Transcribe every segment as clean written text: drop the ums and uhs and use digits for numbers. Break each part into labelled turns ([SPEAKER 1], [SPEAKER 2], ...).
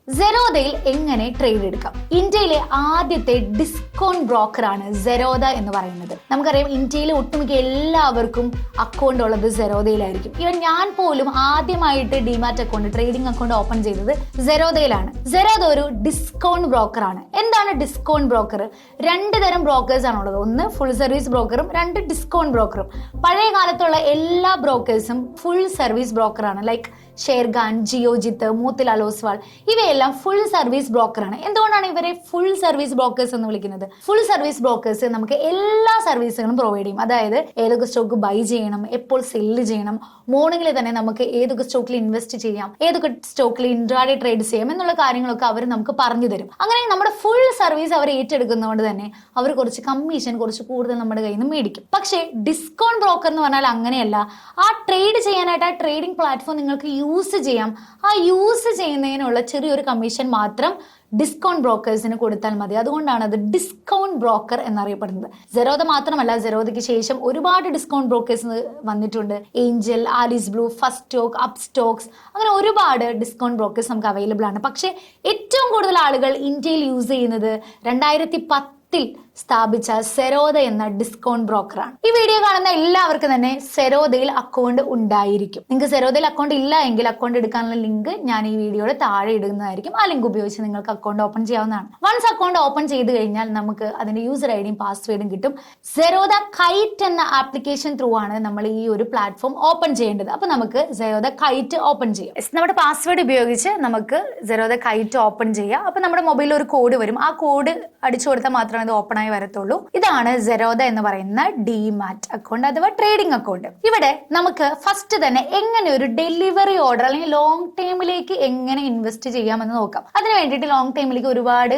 [SPEAKER 1] സെറോദയിൽ എങ്ങനെ ട്രേഡ് എടുക്കാം? ഇന്ത്യയിലെ ആദ്യത്തെ ഡിസ്കൗണ്ട് ബ്രോക്കറാണ് സെറോധ എന്ന് പറയുന്നത്. നമുക്കറിയാം, ഇന്ത്യയിലെ ഒട്ടുമിക്ക എല്ലാവർക്കും അക്കൗണ്ട് ഉള്ളത് സെറോദയിലായിരിക്കും. ഇവൻ ഞാൻ പോലും ആദ്യമായിട്ട് demat account, trading account open ചെയ്തത് സെറോദയിലാണ്. സെറോധ ഒരു ഡിസ്കൗണ്ട് ബ്രോക്കറാണ്. എന്താണ് ഡിസ്കൗണ്ട് ബ്രോക്കർ? രണ്ട് തരം ബ്രോക്കേഴ്സ് ആണുള്ളത്. ഒന്ന് ഫുൾ സർവീസ് ബ്രോക്കറും, രണ്ട് ഡിസ്കൗണ്ട് ബ്രോക്കറും. പഴയ കാലത്തുള്ള എല്ലാ ബ്രോക്കേഴ്സും ഫുൾ സർവീസ് ബ്രോക്കറാണ്. ലൈക്ക് ഷെയർഖാൻ, ജിയോജിത്ത്, മോത്തിലാൽ ഓസ്വാൾ, ഇവയെല്ലാം ഫുൾ സർവീസ് ബ്രോക്കറാണ്. എന്തുകൊണ്ടാണ് ഇവരെ ഫുൾ സർവീസ് ബ്രോക്കേഴ്സ് എന്ന് വിളിക്കുന്നത്? ഫുൾ സർവീസ് ബ്രോക്കേഴ്സ് നമുക്ക് എല്ലാ സർവീസുകളും പ്രൊവൈഡ് ചെയ്യും. അതായത് ഏതൊക്കെ സ്റ്റോക്ക് ബൈ ചെയ്യണം, എപ്പോൾ സെല്ല് ചെയ്യണം, മോർണിംഗിൽ തന്നെ നമുക്ക് ഏതൊക്കെ സ്റ്റോക്കിൽ ഇൻവെസ്റ്റ് ചെയ്യാം, ഏതൊക്കെ സ്റ്റോക്കിൽ ഇൻട്രാഡേ ട്രേഡ് ചെയ്യാം എന്നുള്ള കാര്യങ്ങളൊക്കെ അവർ നമുക്ക് പറഞ്ഞു തരും. അങ്ങനെ നമ്മുടെ ഫുൾ സർവീസ് അവർ ഏറ്റെടുക്കുന്നതുകൊണ്ട് തന്നെ അവർ കുറച്ച് കമ്മീഷൻ കുറച്ച് കൂടുതൽ നമ്മുടെ കയ്യിൽ നിന്ന് മേടിക്കും. പക്ഷേ ഡിസ്കൗണ്ട് ബ്രോക്കർ എന്ന് പറഞ്ഞാൽ അങ്ങനെയല്ല. ആ ട്രേഡ് ചെയ്യാനായിട്ട് ആ ട്രേഡിംഗ് പ്ലാറ്റ്ഫോം നിങ്ങൾക്ക് യൂസ് ചെയ്യാം. ആ യൂസ് ചെയ്യുന്നതിനുള്ള ചെറിയൊരു കമ്മീഷൻ മാത്രം ഡിസ്കൗണ്ട് ബ്രോക്കേഴ്സിന് കൊടുത്താൽ മതി. അതുകൊണ്ടാണ് അത് ഡിസ്കൗണ്ട് ബ്രോക്കർ എന്നറിയപ്പെടുന്നത്. സെറോധ മാത്രമല്ല, സെറോധയ്ക്ക് ശേഷം ഒരുപാട് ഡിസ്കൗണ്ട് ബ്രോക്കേഴ്സ് വന്നിട്ടുണ്ട്. ഏഞ്ചൽ, ആലിസ് ബ്ലൂ, ഫസ്റ്റോക്ക്, അപ്സ്റ്റോക്സ്, അങ്ങനെ ഒരുപാട് ഡിസ്കൗണ്ട് ബ്രോക്കേഴ്സ് നമുക്ക് അവൈലബിൾ ആണ്. പക്ഷേ ഏറ്റവും കൂടുതൽ ആളുകൾ ഇന്ത്യയിൽ യൂസ് ചെയ്യുന്നത് 2010 സ്ഥാപിച്ച സെറോധ എന്ന ഡിസ്കൗണ്ട് ബ്രോക്കറാണ്. ഈ വീഡിയോ കാണുന്ന എല്ലാവർക്കും തന്നെ സെറോധയിൽ അക്കൗണ്ട് ഉണ്ടായിരിക്കും. നിങ്ങൾക്ക് സെറോധയിൽ അക്കൗണ്ട് ഇല്ല എങ്കിൽ അക്കൗണ്ട് എടുക്കാനുള്ള ലിങ്ക് ഞാൻ ഈ വീഡിയോയുടെ താഴെ ഇടുന്നതായിരിക്കും. ആ ലിങ്ക് ഉപയോഗിച്ച് നിങ്ങൾക്ക് അക്കൗണ്ട് ഓപ്പൺ ചെയ്യാവുന്നതാണ്. വൺസ് അക്കൗണ്ട് ഓപ്പൺ ചെയ്ത് കഴിഞ്ഞാൽ നമുക്ക് അതിന്റെ യൂസർ ഐഡിയും പാസ്വേഡും കിട്ടും. സെറോധ കൈറ്റ് എന്ന ആപ്ലിക്കേഷൻ ത്രൂ ആണ് നമ്മൾ ഈ ഒരു പ്ലാറ്റ്ഫോം ഓപ്പൺ ചെയ്യേണ്ടത്. അപ്പൊ നമുക്ക് സെറോധ കൈറ്റ് ഓപ്പൺ ചെയ്യാം. നമ്മുടെ പാസ്വേഡ് ഉപയോഗിച്ച് നമുക്ക് സെറോധ കൈറ്റ് ഓപ്പൺ ചെയ്യാം. അപ്പൊ നമ്മുടെ മൊബൈലിൽ ഒരു കോഡ് വരും. ആ കോഡ് അടിച്ചു കൊടുത്താൽ മാത്രമേ ഇത് ഓപ്പൺ ആയി വരത്തുള്ളൂ. ഇതാണ് സെറോധ എന്ന് പറയുന്ന ഡിമാറ്റ് അക്കൗണ്ട് അഥവാ ട്രേഡിംഗ് അക്കൗണ്ട്. ഇവിടെ നമുക്ക് ഫസ്റ്റ് തന്നെ എങ്ങനെ ഒരു ഡെലിവറി ഓർഡർ അല്ലെങ്കിൽ ലോങ് ടൈമിലേക്ക് എങ്ങനെ ഇൻവെസ്റ്റ് ചെയ്യാമെന്ന് നോക്കാം. അതിന് വേണ്ടിയിട്ട് ലോങ് ടൈമിലേക്ക് ഒരുപാട്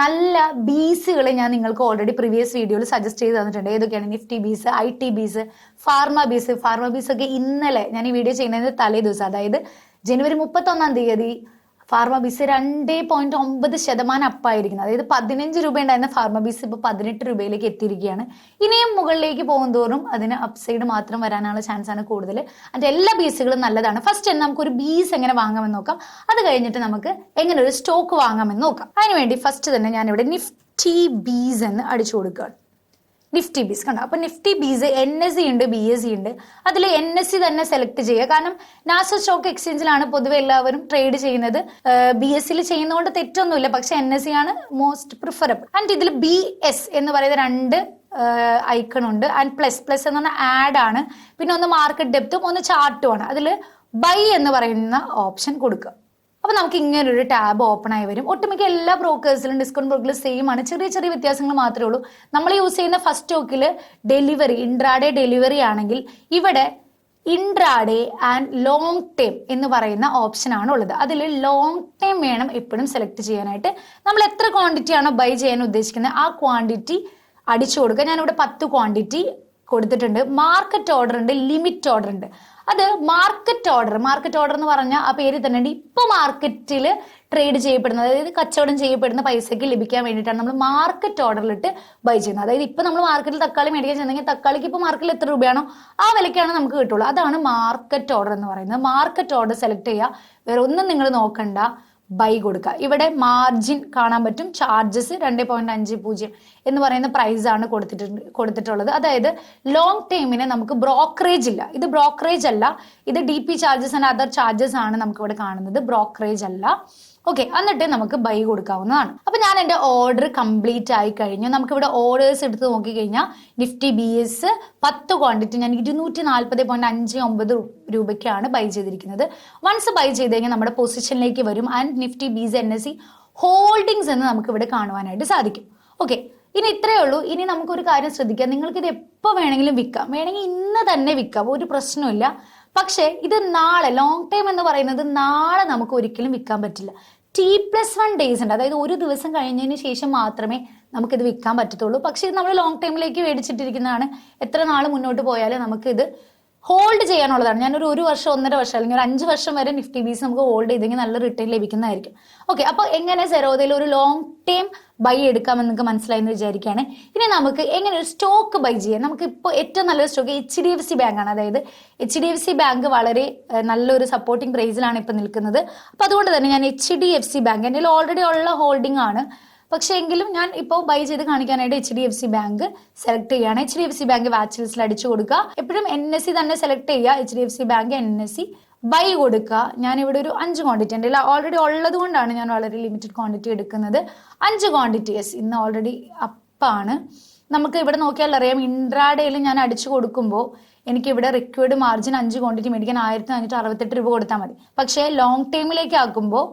[SPEAKER 1] നല്ല ബീസുകൾ ഞാൻ നിങ്ങൾക്ക് ഓൾറെഡി പ്രീവിയസ് വീഡിയോയിൽ സജസ്റ്റ് ചെയ്ത് തന്നിട്ടുണ്ട്. ഏതൊക്കെയാണ്? Nifty BeES, IT BeES, pharma BeES ഒക്കെ ഇന്നലെ ഞാൻ ഈ വീഡിയോ ചെയ്യുന്നതിന് തലേ ദിവസം, അതായത് ജനുവരി 31 ഫാർമ ബീസ് 2.9% അപ്പായിരിക്കുന്നത്. അതായത് 15 രൂപ ഉണ്ടായിരുന്ന ഫാർമ ബീസ് ഇപ്പോൾ 18 രൂപയിലേക്ക് എത്തിയിരിക്കുകയാണ്. ഇനിയും മുകളിലേക്ക് പോകും തോറും അതിന് അപ്സൈഡ് മാത്രം വരാനുള്ള ചാൻസ് ആണ് കൂടുതൽ. അതിന്റെ എല്ലാ ബീസുകളും നല്ലതാണ്. ഫസ്റ്റ് തന്നെ നമുക്ക് ഒരു ബീസ് എങ്ങനെ വാങ്ങാമെന്ന് നോക്കാം. അത് കഴിഞ്ഞിട്ട് നമുക്ക് എങ്ങനെ ഒരു സ്റ്റോക്ക് വാങ്ങാമെന്ന് നോക്കാം. അതിനുവേണ്ടി ഫസ്റ്റ് തന്നെ ഞാനിവിടെ നിഫ്റ്റി ബീസ് എന്ന് അടിച്ചു കൊടുക്കുകയാണ്. നിഫ്റ്റി ബീസ് കണ്ടോ? അപ്പൊ നിഫ്റ്റി ബീസ് NSE ഉണ്ട്, BSE ഉണ്ട്. അതിൽ NSE തന്നെ സെലക്ട് ചെയ്യുക. കാരണം നാഷണൽ സ്റ്റോക്ക് എക്സ്ചേഞ്ചിലാണ് പൊതുവെ എല്ലാവരും ട്രേഡ് ചെയ്യുന്നത്. BSE ചെയ്യുന്നതുകൊണ്ട് തെറ്റൊന്നുമില്ല, പക്ഷെ NSE ആണ് മോസ്റ്റ് പ്രിഫറബിൾ. ആൻഡ് ഇതിൽ BS എന്ന് പറയുന്ന രണ്ട് ഐക്കൺ ഉണ്ട്. ആൻഡ് പ്ലസ് എന്ന് പറഞ്ഞാൽ ആഡ് ആണ്. പിന്നെ ഒന്ന് മാർക്കറ്റ് ഡെപ്തും ഒന്ന് ചാർട്ടും ആണ്. അതിൽ ബൈ എന്ന് പറയുന്ന ഓപ്ഷൻ കൊടുക്കുക. അപ്പൊ നമുക്ക് ഇങ്ങനെ ഒരു ടാബ് ഓപ്പൺ ആയി വരും. ഒട്ടുമിക്ക എല്ലാ ബ്രോക്കേഴ്സിലും ഡിസ്കൗണ്ട് ബ്രോക്കറിലും സെയിം ആണ്. ചെറിയ ചെറിയ വ്യത്യാസങ്ങൾ മാത്രമേ ഉള്ളൂ. നമ്മൾ യൂസ് ചെയ്യുന്ന ഫസ്റ്റ് സ്റ്റോക്കിൽ ഡെലിവറി, ഇൻട്രാഡേ ഡെലിവറി ആണെങ്കിൽ ഇവിടെ ഇൻട്രാഡേ ആൻഡ് ലോങ് ടൈം എന്ന് പറയുന്ന ഓപ്ഷൻ ആണ് ഉള്ളത്. അതിൽ ലോങ് ടൈം വേണം എപ്പോഴും സെലക്ട് ചെയ്യാനായിട്ട്. നമ്മൾ എത്ര ക്വാണ്ടിറ്റി ആണോ ബൈ ചെയ്യാൻ ഉദ്ദേശിക്കുന്നത് ആ ക്വാണ്ടിറ്റി അടിച്ചു കൊടുക്കുക. ഞാനിവിടെ 10 ക്വാണ്ടിറ്റി കൊടുത്തിട്ടുണ്ട്. മാർക്കറ്റ് ഓർഡർ ഉണ്ട്, ലിമിറ്റ് ഓർഡർ ഉണ്ട്. അത് മാർക്കറ്റ് ഓർഡർ എന്ന് പറഞ്ഞാൽ ആ പേര് തന്നെ ഉണ്ട്. ഇപ്പൊ മാർക്കറ്റിൽ ട്രേഡ് ചെയ്യപ്പെടുന്നത്, അതായത് കച്ചവടം ചെയ്യപ്പെടുന്ന പൈസയ്ക്ക് ലഭിക്കാൻ വേണ്ടിയിട്ടാണ് നമ്മൾ മാർക്കറ്റ് ഓർഡറിലിട്ട് ബൈ ചെയ്യുന്നത്. അതായത് ഇപ്പൊ നമ്മൾ മാർക്കറ്റിൽ തക്കാളി മേടിക്കാൻ ചെന്നെങ്കിൽ തക്കാളിക്ക് ഇപ്പൊ മാർക്കറ്റിൽ എത്ര രൂപയാണോ ആ വിലയ്ക്കാണ് നമുക്ക് കിട്ടുള്ളൂ. അതാണ് മാർക്കറ്റ് ഓർഡർ എന്ന് പറയുന്നത്. മാർക്കറ്റ് ഓർഡർ സെലക്ട് ചെയ്യുക. വേറെ ഒന്നും നിങ്ങൾ നോക്കണ്ട, ബൈ കൊടുക്കുക. ഇവിടെ മാർജിൻ കാണാൻ പറ്റും. ചാർജസ് 2.50 എന്ന് പറയുന്ന പ്രൈസ് ആണ് കൊടുത്തിട്ടുള്ളത്. അതായത് ലോങ് ടൈമിന് നമുക്ക് ബ്രോക്കറേജ് ഇല്ല. ഇത് ബ്രോക്കറേജ് അല്ല, ഇത് DP charges and other charges ആണ് നമുക്ക് ഇവിടെ കാണുന്നത്, ബ്രോക്കറേജ് അല്ല. ഓക്കെ, എന്നിട്ട് നമുക്ക് ബൈ കൊടുക്കാവുന്നതാണ്. അപ്പൊ ഞാൻ എന്റെ ഓർഡർ കംപ്ലീറ്റ് ആയി കഴിഞ്ഞു. നമുക്ക് ഇവിടെ ഓർഡേഴ്സ് എടുത്ത് നോക്കിക്കഴിഞ്ഞാൽ നിഫ്റ്റി BS 10 ക്വാണ്ടിറ്റി ഞാൻ 240.59 രൂപയ്ക്കാണ് ബൈ ചെയ്തിരിക്കുന്നത്. വൺസ് ബൈ ചെയ്ത് കഴിഞ്ഞാൽ നമ്മുടെ പൊസിഷനിലേക്ക് വരും. And Nifty BS NSE holdings എന്ന് നമുക്ക് ഇവിടെ കാണുവാനായിട്ട് സാധിക്കും. ഓക്കെ, ഇനി ഇത്രയേ ഉള്ളൂ. ഇനി നമുക്കൊരു കാര്യം ശ്രദ്ധിക്കാം. നിങ്ങൾക്ക് ഇത് എപ്പോൾ വേണമെങ്കിലും വിൽക്കാം, വേണമെങ്കിൽ ഇന്ന് തന്നെ വിൽക്കാം, ഒരു പ്രശ്നമില്ല. പക്ഷേ ഇത് നാളെ, ലോങ് ടൈം എന്ന് പറയുന്നത് നാളെ നമുക്ക് ഒരിക്കലും വിൽക്കാൻ പറ്റില്ല. T+1 ഡേയ്സ് ഉണ്ട്. അതായത് ഒരു ദിവസം കഴിഞ്ഞതിന് ശേഷം മാത്രമേ നമുക്കിത് വിൽക്കാൻ പറ്റത്തുള്ളൂ. പക്ഷേ ഇത് നമ്മൾ ലോങ് ടൈമിലേക്ക് മേടിച്ചിട്ടിരിക്കുന്നതാണ്. എത്ര നാൾ മുന്നോട്ട് പോയാലും നമുക്കിത് ഹോൾഡ് ചെയ്യാനുള്ളതാണ്. ഞാനൊരു 1 വർഷം 1.5 വർഷം അല്ലെങ്കിൽ ഒരു 5 വർഷം വരെ നിഫ്റ്റി ബീസ് നമുക്ക് ഹോൾഡ് ചെയ്തെങ്കിൽ നല്ല റിട്ടേൺ ലഭിക്കുന്നതായിരിക്കും. ഓക്കെ, അപ്പോൾ എങ്ങനെ സെറോദയിൽ ഒരു ലോങ് ടൈം ബൈ എടുക്കാമെന്ന് നിങ്ങൾക്ക് മനസ്സിലായെന്ന് വിചാരിക്കുകയാണ്. ഇനി നമുക്ക് എങ്ങനെ ഒരു സ്റ്റോക്ക് ബൈ ചെയ്യാം. നമുക്ക് ഇപ്പോൾ ഏറ്റവും നല്ലൊരു സ്റ്റോക്ക് HDFC ബാങ്ക് ആണ്. അതായത് HDFC ബാങ്ക് വളരെ നല്ലൊരു സപ്പോർട്ടിംഗ് പ്രൈസിലാണ് ഇപ്പോൾ നിൽക്കുന്നത്. അപ്പോൾ അതുകൊണ്ട് തന്നെ ഞാൻ HDFC ബാങ്ക് എൻ്റെ ഓൾറെഡി ഉള്ള ഹോൾഡിംഗ് ആണ്, പക്ഷേ എങ്കിലും ഞാൻ ഇപ്പോൾ ബൈ ചെയ്ത് കാണിക്കാനായിട്ട് HDFC ബാങ്ക് സെലക്ട് ചെയ്യുകയാണ്. HDFC ബാങ്ക് വാച്ച് ലിസ്റ്റിൽ അടിച്ചു കൊടുക്കുക. എപ്പോഴും NSE തന്നെ സെലക്ട് ചെയ്യുക. HDFC ബാങ്ക് NSE ബൈ കൊടുക്കുക. ഞാൻ ഇവിടെ ഒരു 5 ക്വാണ്ടിറ്റി എൻ്റെ ഓൾറെഡി ഉള്ളത് കൊണ്ടാണ് ഞാൻ വളരെ ലിമിറ്റഡ് ക്വാണ്ടിറ്റി എടുക്കുന്നത്. 5 ക്വാണ്ടിറ്റീസ് ഇന്ന് ഓൾറെഡി അപ്പാണ്. നമുക്ക് ഇവിടെ നോക്കിയാൽ അറിയാം, ഇൻട്രാഡേയിൽ ഞാൻ അടിച്ചു കൊടുക്കുമ്പോൾ എനിക്ക് ഇവിടെ റിക്വയർഡ് മാർജിൻ 5 ക്വാണ്ടിറ്റി മേടിക്കാൻ 1568 രൂപ കൊടുത്താൽ മതി. പക്ഷേ ലോങ് ടൈമിലേക്ക് ആക്കുമ്പോൾ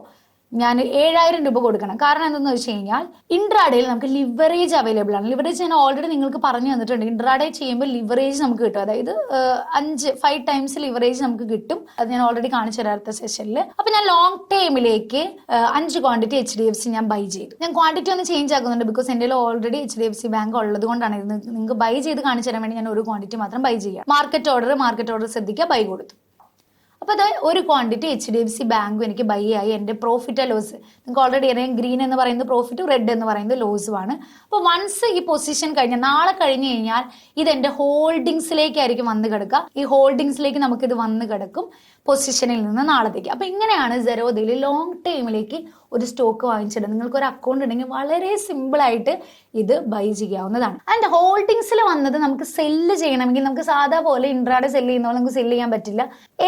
[SPEAKER 1] ഞാൻ 7000 രൂപ കൊടുക്കണം. കാരണം എന്തെന്ന് വെച്ച് കഴിഞ്ഞാൽ ഇൻട്രാഡേയിൽ നമുക്ക് ലിവറേജ് അവൈലബിൾ ആണ്. ലിവറേജ് ഞാൻ ഓൾറെഡി നിങ്ങൾക്ക് പറഞ്ഞു തന്നിട്ടുണ്ട്. ഇൻട്രാഡേ ചെയ്യുമ്പോൾ ലിവറേജ് നമുക്ക് കിട്ടും. അതായത് 5 ടൈംസ് ലിവറേജ് നമുക്ക് കിട്ടും. അത് ഞാൻ ഓൾറെഡി കാണിച്ചു തരാത്ത സെഷനിൽ. അപ്പൊ ഞാൻ ലോങ് ടൈമിലേക്ക് 5 ക്വാണ്ടിറ്റി HDFC ഞാൻ ബൈ ചെയ്തു. ഞാൻ ക്വാണ്ടിറ്റി ഒന്ന് ചേഞ്ച് ആക്കുന്നുണ്ട്, ബിക്കോസ് എൻ്റെ ഓൾറെഡി HDFC ബാങ്ക് ഉള്ളത് കൊണ്ടാണ്. ഇത് നിങ്ങൾക്ക് ബൈ ചെയ്ത് കാണിച്ചു തരാൻ വേണ്ടി ഞാൻ ഒരു ക്വാണ്ടിറ്റി മാത്രം ബൈ ചെയ്യാം. മാർക്കറ്റ് ഓർഡർ ശ്രദ്ധിക്കുക, ബൈ കൊടുത്തു. അപ്പോൾ അത് ഒരു ക്വാണ്ടിറ്റി HDFC ബാങ്കും എനിക്ക് ബൈ ആയി. എൻ്റെ പ്രോഫിറ്റ് ലോസ് നിങ്ങൾക്ക് ഓൾറെഡി അറിയാം. ഗ്രീൻ എന്ന് പറയുന്നത് പ്രോഫിറ്റും റെഡ് എന്ന് പറയുന്നത് ലോസുമാണ്. അപ്പോൾ വൺസ് ഈ പൊസിഷൻ കഴിഞ്ഞാൽ നാളെ കഴിഞ്ഞ് കഴിഞ്ഞാൽ ഇത് എൻ്റെ ഹോൾഡിങ്സിലേക്കായിരിക്കും വന്ന് കിടക്കുക. ഈ ഹോൾഡിങ്സിലേക്ക് നമുക്കിത് വന്ന് കിടക്കും പൊസിഷനിൽ നിന്ന് നാളത്തേക്ക്. അപ്പോൾ ഇങ്ങനെയാണ് സെറോദയിൽ ലോങ് ടൈമിലേക്ക് ഒരു സ്റ്റോക്ക് വാങ്ങിച്ചിടുക. നിങ്ങൾക്ക് ഒരു അക്കൗണ്ട് ഉണ്ടെങ്കിൽ വളരെ സിമ്പിളായിട്ട് ഇത് ബൈ ചെയ്യാവുന്നതാണ്. ആൻഡ് ഹോൾഡിങ്സിൽ വന്നത് നമുക്ക് സെല്ല് ചെയ്യണമെങ്കിൽ നമുക്ക് സാധാ പോലെ ഇൻട്രാഡേ സെല്ല് ചെയ്യുന്ന പോലെ നമുക്ക് സെല്ല് ചെയ്യാൻ പറ്റില്ല.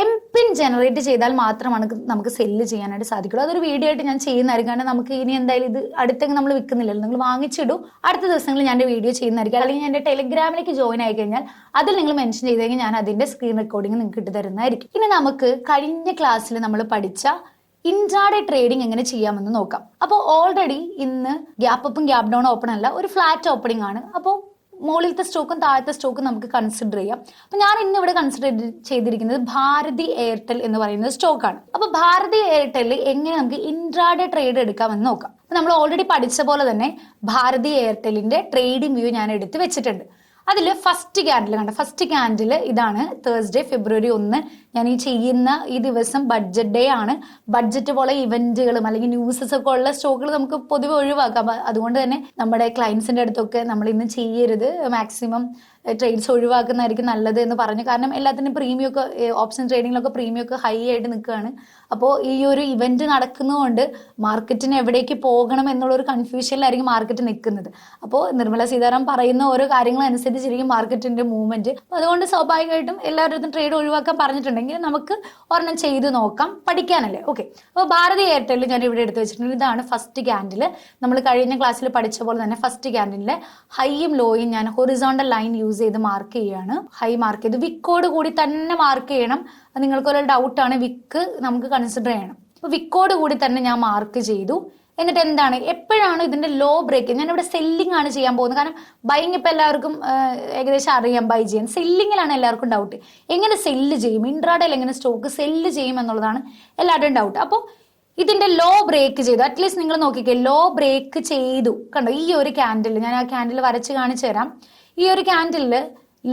[SPEAKER 1] MPIN ജനറേറ്റ് ചെയ്താൽ മാത്രമാണ് നമുക്ക് സെല്ല് ചെയ്യാനായിട്ട് സാധിക്കുള്ളൂ. അതൊരു വീഡിയോ ആയിട്ട് ഞാൻ ചെയ്യുന്നതായിരിക്കും. കാരണം നമുക്ക് ഇനി എന്തായാലും ഇത് അടുത്തേക്ക് നമ്മൾ വിൽക്കുന്നില്ലല്ലോ. നിങ്ങൾ വാങ്ങിച്ചിടും, അടുത്ത ദിവസങ്ങളിൽ ഞാൻ വീഡിയോ ചെയ്യുന്നതായിരിക്കും. അല്ലെങ്കിൽ എൻ്റെ ടെലിഗ്രാമിലേക്ക് ജോയിൻ ആയി കഴിഞ്ഞാൽ അതിൽ നിങ്ങൾ മെൻഷൻ ചെയ്തെങ്കിൽ ഞാൻ അതിൻ്റെ സ്ക്രീൻ റെക്കോർഡിംഗ് നിങ്ങൾക്ക് ഇട്ട് തരുന്നതായിരിക്കും. ഇനി നമുക്ക് കഴിഞ്ഞ ക്ലാസ്സിൽ നമ്മൾ പഠിച്ച ഇൻട്രാഡേ ട്രേഡിംഗ് എങ്ങനെ ചെയ്യാമെന്ന് നോക്കാം. അപ്പോൾ ഓൾറെഡി ഇന്ന് ഗ്യാപ്പ് അപ്പും ഗ്യാപ്പ് ഡൗൺ ഓപ്പൺ അല്ല, ഒരു ഫ്ലാറ്റ് ഓപ്പണിംഗ് ആണ്. അപ്പോൾ മുകളിലത്തെ സ്റ്റോക്കും താഴത്തെ സ്റ്റോക്കും നമുക്ക് കൺസിഡർ ചെയ്യാം. അപ്പൊ ഞാൻ ഇന്ന് ഇവിടെ കൺസിഡർ ചെയ്തിരിക്കുന്നത് ഭാരതി എയർടെൽ എന്ന് പറയുന്ന സ്റ്റോക്കാണ്. അപ്പൊ ഭാരതി എയർടെൽ എങ്ങനെ നമുക്ക് ഇൻട്രാഡേ ട്രേഡ് എടുക്കാമെന്ന് നോക്കാം. അപ്പൊ നമ്മൾ ഓൾറെഡി പഠിച്ച പോലെ തന്നെ ഭാരതി എയർടെലിന്റെ ട്രേഡിംഗ് വ്യൂ ഞാൻ എടുത്ത് വെച്ചിട്ടുണ്ട്. അതിൽ ഫസ്റ്റ് ക്യാൻഡിൽ ഇതാണ്. തേഴ്സ്ഡേ February 1 ഞാൻ ഈ ദിവസം ബഡ്ജറ്റ് ഡേ ആണ്. ബഡ്ജറ്റ് പോലെ ഇവന്റുകളും അല്ലെങ്കിൽ ന്യൂസസ് ഒക്കെ ഉള്ള സ്റ്റോക്കുകൾ നമുക്ക് പൊതുവെ ഒഴിവാക്കാം. അതുകൊണ്ട് തന്നെ നമ്മുടെ ക്ലയൻസിന്റെ അടുത്തൊക്കെ നമ്മൾ ഇന്ന് ചെയ്യരുത്, മാക്സിമം ട്രേഡ്സ് ഒഴിവാക്കുന്നതായിരിക്കും നല്ലത് എന്ന് പറഞ്ഞു. കാരണം എല്ലാത്തിനും പ്രീമിയം ഒക്കെ ഓപ്ഷൻ ട്രേഡിങ്ങിലൊക്കെ പ്രീമിയം ഒക്കെ ഹൈ ആയിട്ട് നിൽക്കുകയാണ്. അപ്പോൾ ഈ ഒരു ഇവന്റ് നടക്കുന്നതുകൊണ്ട് മാർക്കറ്റിന് എവിടേക്ക് പോകണം എന്നുള്ള ഒരു കൺഫ്യൂഷനിലായിരിക്കും മാർക്കറ്റ് നിൽക്കുന്നത്. അപ്പോൾ നിർമ്മല സീതാരാമൻ പറയുന്ന ഓരോ കാര്യങ്ങൾ അനുസരിച്ചിരിക്കും മാർക്കറ്റിന്റെ മൂവ്മെന്റ്. അതുകൊണ്ട് സ്വാഭാവികമായിട്ടും എല്ലാവരും ട്രേഡ് ഒഴിവാക്കാൻ പറഞ്ഞിട്ടുണ്ടെങ്കിൽ നമുക്ക് ഒരെണ്ണം ചെയ്ത് നോക്കാം, പഠിക്കാനല്ലേ. ഓക്കെ, അപ്പോൾ ഭാരതി എയർടെൽ ഞാൻ ഇവിടെ എടുത്ത് വെച്ചിട്ടുണ്ട്. ഇതാണ് ഫസ്റ്റ് ക്യാൻഡിൽ. നമ്മൾ കഴിഞ്ഞ ക്ലാസ്സിൽ പഠിച്ച പോലെ തന്നെ ഫസ്റ്റ് ക്യാൻഡിലെ ഹൈയും ലോയും ഞാൻ ഹൊറിസോണ്ടൽ ലൈൻ യൂസ് ചെയ്ത് മാർക്ക് ചെയ്യാണ്. ഹൈ മാർക്ക് ചെയ്ത് വിക്കോട് കൂടി തന്നെ മാർക്ക് ചെയ്യണം. നിങ്ങൾക്കൊരു ഡൗട്ടാണ്, വിക്ക് നമുക്ക് കൺസിഡർ ചെയ്യണം. അപ്പൊ വിക്കോട് കൂടി തന്നെ ഞാൻ മാർക്ക് ചെയ്തു. എന്നിട്ട് എന്താണ്, എപ്പോഴാണ് ഇതിന്റെ ലോ ബ്രേക്ക്, ഞാൻ ഇവിടെ സെല്ലിംഗ് ആണ് ചെയ്യാൻ പോകുന്നത്. കാരണം ബൈങ് ഇപ്പൊ എല്ലാവർക്കും ഏകദേശം അറിയാം, ബൈ ചെയ്യാൻ. സെല്ലിങ്ങിലാണ് എല്ലാവർക്കും ഡൗട്ട്. എങ്ങനെ സെല്ല് ചെയ്യും, ഇൻട്രാഡേയിൽ എങ്ങനെ സ്റ്റോക്ക് സെല്ല് ചെയ്യും എന്നുള്ളതാണ് എല്ലാവരുടെയും ഡൗട്ട്. അപ്പോൾ ഇതിന്റെ ലോ ബ്രേക്ക് ചെയ്തു. അറ്റ്ലീസ്റ്റ് നിങ്ങൾ നോക്കിക്കേ, ലോ ബ്രേക്ക് ചെയ്തു. കണ്ടോ, ഈ ഒരു ക്യാൻഡിൽ ഞാൻ ആ ക്യാൻഡിൽ വരച്ച് കാണിച്ചു തരാം. ഈ ഒരു ക്യാൻഡിലിൽ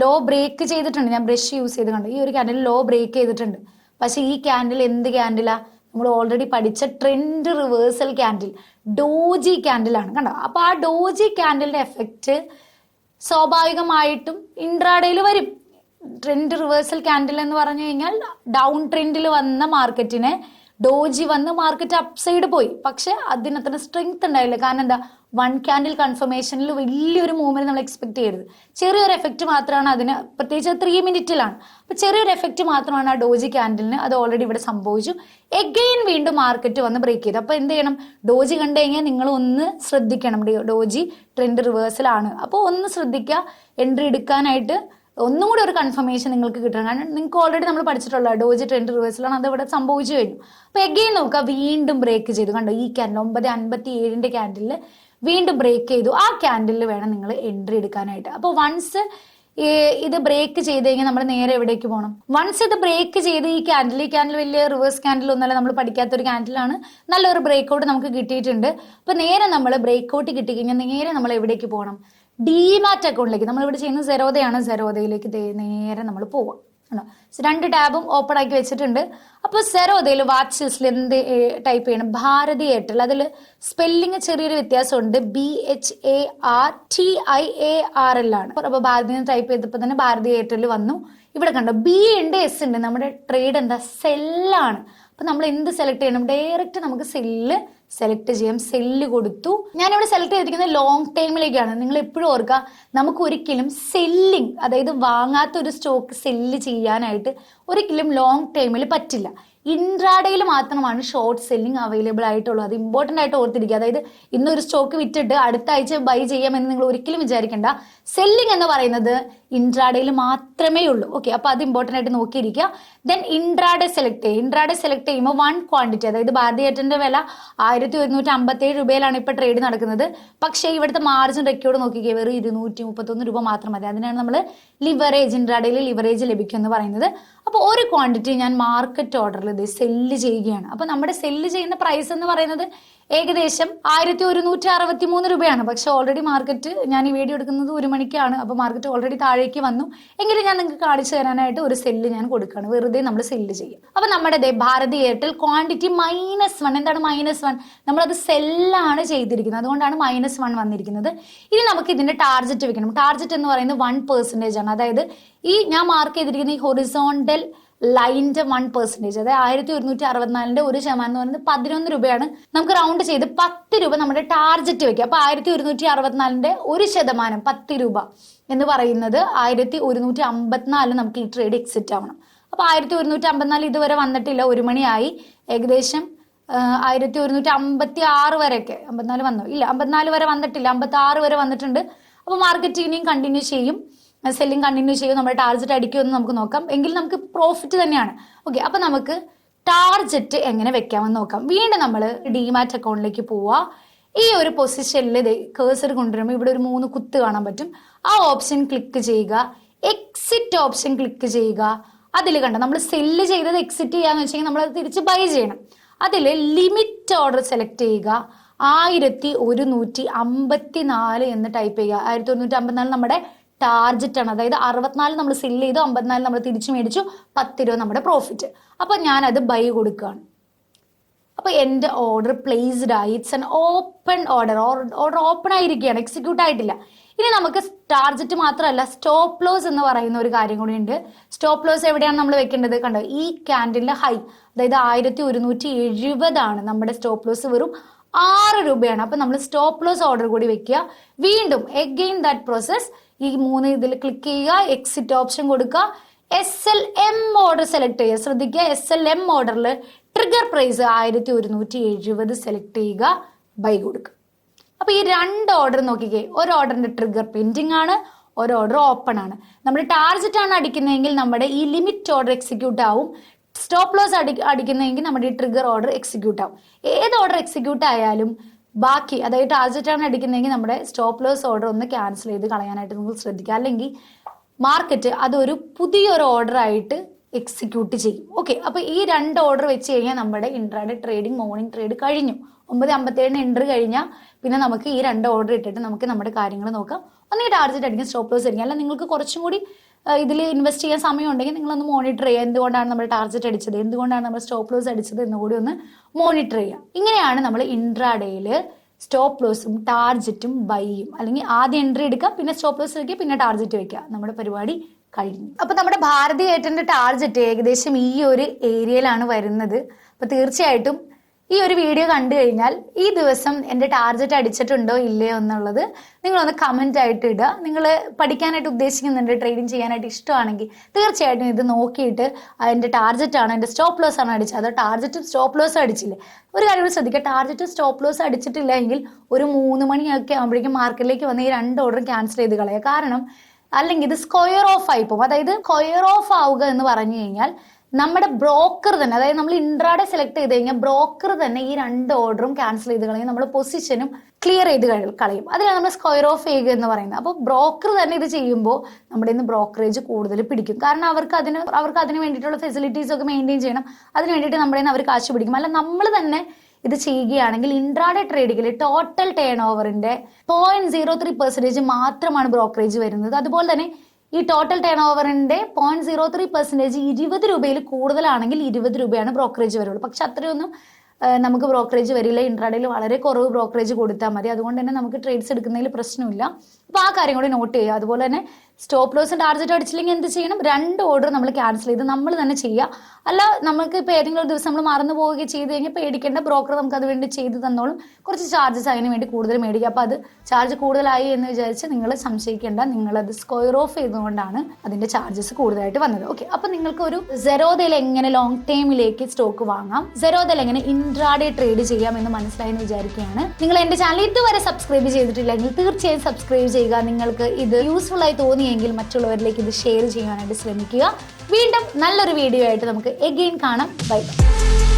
[SPEAKER 1] ലോ ബ്രേക്ക് ചെയ്തിട്ടുണ്ട്. ഞാൻ ബ്രഷ് യൂസ് ചെയ്ത് കണ്ടു. ഈ ഒരു ക്യാൻഡിൽ ലോ ബ്രേക്ക് ചെയ്തിട്ടുണ്ട്. പക്ഷെ ഈ ക്യാൻഡിൽ എന്ത് ക്യാൻഡിലാ, നമ്മൾ ഓൾറെഡി പഠിച്ച ട്രെൻഡ് റിവേഴ്സൽ ക്യാൻഡിൽ, ഡോജി ക്യാൻഡിലാണ്. കണ്ടോ, അപ്പൊ ആ ഡോജി ക്യാൻഡിലിന്റെ എഫക്റ്റ് സ്വാഭാവികമായിട്ടും ഇൻട്രാഡേയിൽ വരും. ട്രെൻഡ് റിവേഴ്സൽ ക്യാൻഡിൽ എന്ന് പറഞ്ഞു കഴിഞ്ഞാൽ ഡൗൺ ട്രെൻഡിൽ വന്ന മാർക്കറ്റിനെ ഡോജി വന്ന് മാർക്കറ്റ് അപ്സൈഡ് പോയി. പക്ഷെ അതിനത്ര സ്ട്രെങ്ത് ഉണ്ടായില്ല. കാരണം എന്താ, 1 ക്യാൻഡിൽ കൺഫർമേഷനിൽ വലിയൊരു മൂവ്മെന്റ് നമ്മൾ എക്സ്പെക്ട് ചെയ്യരുത്. ചെറിയൊരു എഫക്റ്റ് മാത്രമാണ് അതിന്, പ്രത്യേകിച്ച് 3 മിനിറ്റിലാണ്. അപ്പൊ ചെറിയൊരു എഫക്റ്റ് മാത്രമാണ് ആ ഡോജി ക്യാൻഡിലിന്. അത് ഓൾറെഡി ഇവിടെ സംഭവിച്ചു. എഗെയിൻ വീണ്ടും മാർക്കറ്റ് വന്ന് ബ്രേക്ക് ചെയ്തു. അപ്പൊ എന്ത് ചെയ്യണം, ഡോജി കണ്ടു കഴിഞ്ഞാൽ നിങ്ങൾ ഒന്ന് ശ്രദ്ധിക്കണം. ഡോജി ട്രെൻഡ് റിവേഴ്സലാണ്. അപ്പോൾ ഒന്ന് ശ്രദ്ധിക്കുക, എൻട്രി എടുക്കാനായിട്ട് ഒന്നും കൂടി ഒരു കൺഫർമേഷൻ നിങ്ങൾക്ക് കിട്ടണം. കാരണം നിങ്ങൾക്ക് ഓൾറെഡി നമ്മൾ പഠിച്ചിട്ടുള്ള ഡോജി ട്രെൻഡ് റിവേഴ്സലാണ്, അത് ഇവിടെ സംഭവിച്ചു കഴിഞ്ഞു. അപ്പൊ എഗെയിൻ നോക്കുക, വീണ്ടും ബ്രേക്ക് ചെയ്തു. കണ്ടോ, ഈ ക്യാൻഡിൽ 9:57 ക്യാൻഡിലിൽ വീണ്ടും ബ്രേക്ക് ചെയ്തു. ആ ക്യാൻഡിലിൽ വേണം നിങ്ങൾ എൻട്രി എടുക്കാനായിട്ട്. അപ്പോൾ വൺസ് ഇത് ബ്രേക്ക് ചെയ്ത് കഴിഞ്ഞാൽ നമ്മൾ നേരെ എവിടേക്ക് പോകണം, വൺസ് ഇത് ബ്രേക്ക് ചെയ്ത് ഈ ക്യാൻഡിൽ വലിയ റിവേഴ്സ് ക്യാൻഡിൽ ഒന്നല്ല, നമ്മൾ പഠിക്കാത്തൊരു ക്യാൻഡിലാണ്. നല്ലൊരു ബ്രേക്ക് ഔട്ട് നമുക്ക് കിട്ടിയിട്ടുണ്ട്. അപ്പൊ നേരെ നമ്മൾ ബ്രേക്ക് ഔട്ട് കിട്ടിക്കഴിഞ്ഞാൽ നേരെ നമ്മൾ എവിടേക്ക് പോകണം, ഡിമാറ്റ് അക്കൗണ്ടിലേക്ക്. നമ്മളിവിടെ ചെയ്യുന്നത് സെറോദയാണ്. സെറോദയിലേക്ക് നേരെ നമ്മൾ പോവാം. 2 ടാബും ഓപ്പൺ ആക്കി വെച്ചിട്ടുണ്ട്. അപ്പോൾ സെറോദയിൽ വാച്ച് ലിസ്റ്റിൽ എന്ത് ടൈപ്പ് ചെയ്യണം? ഭാരതി എയർടെൽ. അതിൽ സ്പെല്ലിങ് ചെറിയൊരു വ്യത്യാസമുണ്ട്. BHARTIARL ആണ്. അപ്പോൾ ഭാരതി ടൈപ്പ് ചെയ്തപ്പോൾ തന്നെ ഭാരതി എയർടെൽ വന്നു. ഇവിടെ കണ്ടോ B ഉണ്ട് S ഉണ്ട്. നമ്മുടെ ട്രേഡ് എന്താ? സെല്ലാണ്. അപ്പൊ നമ്മൾ എന്ത് സെലക്ട് ചെയ്യണം? ഡയറക്റ്റ് നമുക്ക് സെല്ല് സെലക്ട് ചെയ്യാം. സെല്ല് കൊടുത്തു. ഞാനിവിടെ സെലക്ട് ചെയ്തിരിക്കുന്നത് ലോങ് ടൈമിലേക്കാണ്. നിങ്ങൾ എപ്പോഴും ഓർക്കുക, നമുക്ക് ഒരിക്കലും സെല്ലിങ്, അതായത് വാങ്ങാത്ത ഒരു സ്റ്റോക്ക് സെല്ല് ചെയ്യാനായിട്ട് ഒരിക്കലും ലോങ് ടൈമിൽ പറ്റില്ല. ഇൻട്രാഡേയിൽ മാത്രമാണ് ഷോർട്ട് സെല്ലിംഗ് അവൈലബിൾ ആയിട്ടുള്ളൂ. അത് ഇമ്പോർട്ടൻ്റ് ആയിട്ട് ഓർത്തിരിക്കുക. അതായത് ഇന്നൊരു സ്റ്റോക്ക് വിറ്റിട്ട് അടുത്ത ആഴ്ച ബൈ ചെയ്യാമെന്ന് നിങ്ങൾ ഒരിക്കലും വിചാരിക്കേണ്ട. സെല്ലിംഗ് എന്ന് പറയുന്നത് ഇൻട്രാഡേയിൽ മാത്രമേ ഉള്ളൂ. ഓക്കെ, അപ്പൊ അത് ഇമ്പോർട്ടൻ്റ് ആയിട്ട് നോക്കിയിരിക്കുക. ദെൻ ഇൻട്രാഡേ സെലക്ട് ചെയ്യുക. ഇൻട്രാഡേ സെലക്ട് ചെയ്യുമ്പോൾ 1 ക്വാണ്ടിറ്റി, അതായത് ഭാരതി എയർടെലിന്റെ വില 1157 രൂപയിലാണ് ഇപ്പൊ ട്രേഡ് നടക്കുന്നത്. പക്ഷേ ഇവിടുത്തെ മാർജിൻ റെക്കോർഡ് നോക്കിക്കേ, വെറും 231 രൂപ മാത്രം മതി. അതിനാണ് നമ്മൾ ലിവറേജ്, ഇൻട്രാഡേയിൽ ലിവറേജ് ലഭിക്കും എന്ന് പറയുന്നത്. അപ്പോൾ ഒരു ക്വാണ്ടിറ്റി ഞാൻ മാർക്കറ്റ് ഓർഡറിൽ സെല്ല് ചെയ്യുകയാണ്. അപ്പൊ നമ്മുടെ സെല്ല് ചെയ്യുന്ന പ്രൈസ് എന്ന് പറയുന്നത് ഏകദേശം 1163 രൂപയാണ്. പക്ഷെ ഓൾറെഡി മാർക്കറ്റ്, ഞാൻ ഈ വീഡിയോ എടുക്കുന്നത് 1 മണിക്കാണ്. അപ്പൊ മാർക്കറ്റ് ഓൾറെഡി താഴേക്ക് വന്നു. എങ്കിലും ഞാൻ നിങ്ങൾക്ക് കാണിച്ചു തരാനായിട്ട് ഒരു സെല്ല് ഞാൻ കൊടുക്കുകയാണ്. വെറുതെ നമ്മൾ സെല്ല് ചെയ്യും. അപ്പൊ നമ്മുടെ ഭാരതി എയർടെൽ ക്വാണ്ടിറ്റി -1. എന്താണ് -1? നമ്മളത് സെല്ലാണ് ചെയ്തിരിക്കുന്നത്, അതുകൊണ്ടാണ് -1 വന്നിരിക്കുന്നത്. ഇനി നമുക്ക് ഇതിന്റെ ടാർജറ്റ് വെക്കണം. ടാർജറ്റ് എന്ന് പറയുന്നത് 1% ആണ്. അതായത് ഈ ഞാൻ മാർക്ക് ചെയ്തിരിക്കുന്ന ഈ ഹൊറിസോണ്ടൽ ലൈൻ്റെ 1%, അതായത് 1164 1% എന്ന് പറയുന്നത് 11 രൂപയാണ്. നമുക്ക് റൗണ്ട് ചെയ്ത് 10 രൂപ നമ്മുടെ ടാർജറ്റ് വെക്കുക. അപ്പൊ 1164 1% 10 രൂപ എന്ന് പറയുന്നത് 1154 നമുക്ക് ഈ ട്രേഡ് എക്സിറ്റ് ആവണം. അപ്പൊ 1154 ഇതുവരെ വന്നിട്ടില്ല. 1 മണിയായി. ഏകദേശം 1156 വരെയൊക്കെ, 54 വന്നോ? ഇല്ല, 54 വരെ വന്നിട്ടില്ല, 56 വരെ വന്നിട്ടുണ്ട്. അപ്പൊ മാർക്കറ്റ് ഇനിയും കണ്ടിന്യൂ ചെയ്യും, സെല്ലിംഗ് കണ്ടിന്യൂ ചെയ്യും. നമ്മുടെ ടാർജറ്റ് അടിക്കുമെന്ന് നമുക്ക് നോക്കാം. എങ്കിൽ നമുക്ക് പ്രോഫിറ്റ് തന്നെയാണ്. ഓക്കെ, അപ്പൊ നമുക്ക് ടാർജറ്റ് എങ്ങനെ വെക്കാമെന്ന് നോക്കാം. വീണ്ടും നമ്മൾ ഡിമാറ്റ് അക്കൗണ്ടിലേക്ക് പോവുക. ഈ ഒരു പൊസിഷനിൽ കേഴ്സർ കൊണ്ടുവരുമ്പോൾ ഇവിടെ ഒരു 3 കുത്ത് കാണാൻ പറ്റും. ആ ഓപ്ഷൻ ക്ലിക്ക് ചെയ്യുക. എക്സിറ്റ് ഓപ്ഷൻ ക്ലിക്ക് ചെയ്യുക. അതിൽ കണ്ട നമ്മൾ സെല്ല് ചെയ്തത് എക്സിറ്റ് ചെയ്യാന്ന് വെച്ചെങ്കിൽ നമ്മൾ അത് തിരിച്ച് ബൈ ചെയ്യണം. അതിൽ ലിമിറ്റ് ഓർഡർ സെലക്ട് ചെയ്യുക. 1154 എന്ന് ടൈപ്പ് ചെയ്യുക. 1154 നമ്മുടെ ടാർജറ്റ് ആണ്. അതായത് 64 നമ്മൾ സെല്ല് ചെയ്തു, 54 നമ്മൾ തിരിച്ചു മേടിച്ചു, 10 രൂപ നമ്മുടെ പ്രോഫിറ്റ്. അപ്പൊ ഞാനത് ബൈ കൊടുക്കുകയാണ്. അപ്പൊ എന്റെ ഓർഡർ പ്ലേസ്ഡ് ആയി. It's an open order. Order open ആയിരിക്കുകയാണ്, എക്സിക്യൂട്ട് ആയിട്ടില്ല. ഇനി നമുക്ക് ടാർജറ്റ് മാത്രമല്ല, സ്റ്റോപ്പ് ലോസ് എന്ന് പറയുന്ന ഒരു കാര്യം കൂടി ഉണ്ട്. സ്റ്റോപ്പ് ലോസ് എവിടെയാണ് നമ്മൾ വെക്കേണ്ടത്? കണ്ടോ, ഈ ക്യാൻഡിലിന്റെ ഹൈ, അതായത് 1170 ആണ്. നമ്മുടെ സ്റ്റോപ്പ് ലോസ് വെറും 6 രൂപയാണ്. അപ്പൊ നമ്മൾ സ്റ്റോപ്പ് ലോസ് ഓർഡർ കൂടി വെക്കുക. വീണ്ടും എഗെയിൻ ദാറ്റ് പ്രോസസ്. ഈ 3 ഇതിൽ ക്ലിക്ക് ചെയ്യുക, എക്സിറ്റ് ഓപ്ഷൻ കൊടുക്കുക, SLM ഓർഡർ സെലക്ട് ചെയ്യുക. ശ്രദ്ധിക്കുക, SLM ഓർഡറിൽ ട്രിഗർ പ്രൈസ് 1170 സെലക്ട് ചെയ്യുക, ബൈ കൊടുക്കുക. അപ്പൊ ഈ 2 ഓർഡർ നോക്കിക്കേ, ഒരു ഓർഡറിന്റെ ട്രിഗർ പെൻഡിങ് ആണ്, ഒരു ഓർഡർ ഓപ്പൺ ആണ്. നമ്മുടെ ടാർജറ്റ് ആണ് അടിക്കുന്നതെങ്കിൽ നമ്മുടെ ഈ ലിമിറ്റ് ഓർഡർ എക്സിക്യൂട്ട് ആവും. സ്റ്റോപ്പ് ലോസ് അടിക്കുന്നതെങ്കിൽ നമ്മുടെ ഈ ട്രിഗർ ഓർഡർ എക്സിക്യൂട്ട് ആവും. ഏത് ഓർഡർ എക്സിക്യൂട്ട് ആയാലും ബാക്കി, അതായത് ടാർജറ്റ് ആണ് അടിക്കുന്നതെങ്കിൽ നമ്മുടെ സ്റ്റോപ്പ് ലോസ് ഓർഡർ ഒന്ന് ക്യാൻസൽ ചെയ്ത് കളയാനായിട്ട് നിങ്ങൾ ശ്രദ്ധിക്കുക. അല്ലെങ്കിൽ മാർക്കറ്റ് അതൊരു പുതിയൊരു ഓർഡർ ആയിട്ട് എക്സിക്യൂട്ട് ചെയ്യും. ഓക്കെ, അപ്പൊ ഈ 2 ഓർഡർ വെച്ച് കഴിഞ്ഞാൽ നമ്മുടെ ഇൻട്രാഡേ ട്രേഡിംഗ്, മോർണിംഗ് ട്രേഡ് കഴിഞ്ഞു. 9:57 എൻട്രി കഴിഞ്ഞാൽ പിന്നെ നമുക്ക് ഈ 2 ഓർഡർ ഇട്ടിട്ട് നമുക്ക് നമ്മുടെ കാര്യങ്ങൾ നോക്കാം. ഒന്നീ ടാർജറ്റ് അടിക്കും, സ്റ്റോപ്പ് ലോസ് അടിക്കും. അല്ല, നിങ്ങൾക്ക് കുറച്ചും കൂടി ഇതിൽ ഇൻവെസ്റ്റ് ചെയ്യാൻ സമയം ഉണ്ടെങ്കിൽ നിങ്ങളൊന്ന് മോണിറ്റർ ചെയ്യുക. എന്തുകൊണ്ടാണ് നമ്മൾ ടാർജറ്റ് അടിച്ചത്, എന്തുകൊണ്ടാണ് നമ്മൾ സ്റ്റോപ്പ് ലോസ് അടിച്ചത് എന്നുകൂടി ഒന്ന് മോണിറ്റർ ചെയ്യുക. ഇങ്ങനെയാണ് നമ്മൾ ഇൻട്രാഡേയിൽ സ്റ്റോപ്പ് ലോസും ടാർജറ്റും ബൈയും, അല്ലെങ്കിൽ ആദ്യം എൻട്രി എടുക്കുക, പിന്നെ സ്റ്റോപ്പ് ലോസ് വയ്ക്കുക, പിന്നെ ടാർജറ്റ് വയ്ക്കുക. നമ്മുടെ പരിപാടി കഴിഞ്ഞു. അപ്പൊ നമ്മുടെ ഭാരതി എയർടെലിന്റെ ടാർജറ്റ് ഏകദേശം ഈ ഒരു ഏരിയയിലാണ് വരുന്നത്. അപ്പൊ തീർച്ചയായിട്ടും ഈ ഒരു വീഡിയോ കണ്ടു കഴിഞ്ഞാൽ ഈ ദിവസം എൻ്റെ ടാർജറ്റ് അടിച്ചിട്ടുണ്ടോ ഇല്ലയോ എന്നുള്ളത് നിങ്ങളൊന്ന് കമന്റ് ആയിട്ട് ഇടുക. നിങ്ങൾ പഠിക്കാനായിട്ട് ഉദ്ദേശിക്കുന്നുണ്ട്, ട്രേഡിംഗ് ചെയ്യാനായിട്ട് ഇഷ്ടമാണെങ്കിൽ തീർച്ചയായിട്ടും ഇത് നോക്കിയിട്ട് എൻ്റെ ടാർജറ്റ് ആണ്, എൻ്റെ സ്റ്റോപ്പ് ലോസ് ആണ് അടിച്ചത്, അതോ ടാർജറ്റും സ്റ്റോപ്പ് ലോസ് അടിച്ചില്ലേ. ഒരു കാര്യം കൂടി ശ്രദ്ധിക്കുക, ടാർജറ്റും സ്റ്റോപ്പ് ലോസ് അടിച്ചിട്ടില്ല എങ്കിൽ ഒരു 3 മണിയൊക്കെ ആകുമ്പോഴേക്കും മാർക്കറ്റിലേക്ക് വന്ന് ഈ 2 ഓർഡർ ക്യാൻസൽ ചെയ്ത് കളയുക. കാരണം അല്ലെങ്കിൽ ഇത് സ്ക്വയർ ഓഫ് ആയി പോകും. അതായത് സ്ക്വയർ ഓഫ് ആവുക എന്ന് പറഞ്ഞു കഴിഞ്ഞാൽ നമ്മുടെ ബ്രോക്കർ തന്നെ, അതായത് നമ്മൾ ഇൻട്രാഡേ സെലക്ട് ചെയ്ത് കഴിഞ്ഞാൽ ബ്രോക്കർ തന്നെ ഈ 2 ഓർഡറും ക്യാൻസൽ ചെയ്ത് കളയും, നമ്മൾ പൊസിഷനും ക്ലിയർ ചെയ്ത് കളയും. അതിനാണ് നമ്മൾ സ്ക്വയർ ഓഫ് ചെയ്യുക എന്ന് പറയുന്നത്. അപ്പോൾ ബ്രോക്കർ തന്നെ ഇത് ചെയ്യുമ്പോൾ നമ്മുടെ ഇന്ന് ബ്രോക്കറേജ് കൂടുതൽ പിടിക്കും. കാരണം അവർക്ക് അതിന് വേണ്ടിയിട്ടുള്ള ഫെസിലിറ്റീസ് ഒക്കെ മെയിൻറ്റെയിൻ ചെയ്യണം. അതിന് വേണ്ടിയിട്ട് നമ്മുടെ നിന്ന് അവർ കാശ് പിടിക്കും. അല്ല, നമ്മൾ തന്നെ ഇത് ചെയ്യുകയാണെങ്കിൽ ഇൻട്രാഡേ ട്രേഡിങ്ങിൽ ടോട്ടൽ ടേൺ ഓവറിന്റെ 0.03% മാത്രമാണ് ബ്രോക്കറേജ് വരുന്നത്. അതുപോലെ തന്നെ ഈ ടോട്ടൽ ടേൺ ഓവറിന്റെ 0.03% 20 രൂപയിൽ കൂടുതലാണെങ്കിൽ 20 രൂപയാണ് ബ്രോക്കറേജ് വരുള്ളൂ. പക്ഷെ അത്രയൊന്നും നമുക്ക് ബ്രോക്കറേജ് വരില്ല. ഇൻട്രാഡേയിൽ വളരെ കുറവ് ബ്രോക്കറേജ് കൊടുത്താൽ മതി. അതുകൊണ്ട് തന്നെ നമുക്ക് ട്രേഡ്സ് എടുക്കുന്നതിൽ പ്രശ്നമില്ല. അപ്പോൾ ആ കാര്യം കൂടി നോട്ട് ചെയ്യുക. അതുപോലെ തന്നെ സ്റ്റോപ്പ് ലോസും ടാർഗറ്റ് അടിച്ചില്ലെങ്കിൽ എന്ത് ചെയ്യണം? 2 ഓർഡർ നമ്മൾ ക്യാൻസൽ ചെയ്ത് നമ്മൾ തന്നെ ചെയ്യുക. അല്ല നമുക്ക് ഇപ്പോൾ ഏതെങ്കിലും ഒരു ദിവസം നമ്മൾ മറന്നു പോവുകയും ചെയ്ത് കഴിഞ്ഞാൽ പേടിക്കേണ്ട, ബ്രോക്കർ നമുക്ക് അത് വേണ്ടി ചെയ്ത് തന്നോളും. കുറച്ച് ചാർജസ് അതിന് വേണ്ടി കൂടുതൽ മേടിക്കുക. അപ്പോൾ അത് ചാർജ് കൂടുതലായി എന്ന് വിചാരിച്ച് നിങ്ങൾ സംശയിക്കേണ്ട. നിങ്ങളത് സ്ക്വയർ ഓഫ് ചെയ്തുകൊണ്ടാണ് അതിൻ്റെ ചാർജസ് കൂടുതലായിട്ട് വന്നത്. ഓക്കെ, അപ്പോൾ നിങ്ങൾക്ക് ഒരു സെറോധയിൽ എങ്ങനെ ലോങ് ടൈമിലേക്ക് സ്റ്റോക്ക് വാങ്ങാം, സെറോധയിൽ എങ്ങനെ ഇൻട്രാഡേ ട്രേഡ് ചെയ്യാം എന്ന് മനസ്സിലായെന്ന് വിചാരിക്കുകയാണ്. നിങ്ങൾ എൻ്റെ ചാനൽ ഇതുവരെ സബ്സ്ക്രൈബ് ചെയ്തിട്ടില്ലെങ്കിൽ തീർച്ചയായും സബ്സ്ക്രൈബ് ചെയ്യുക. നിങ്ങൾക്ക് ഇത് യൂസ്ഫുൾ ആയി തോന്നിയെങ്കിൽ മറ്റുള്ളവരിലേക്ക് ഇത് ഷെയർ ചെയ്യാനായിട്ട് ശ്രമിക്കുക. വീണ്ടും നല്ലൊരു വീഡിയോ ആയിട്ട് നമുക്ക് എഗെയിൻ കാണാം. Bye bye.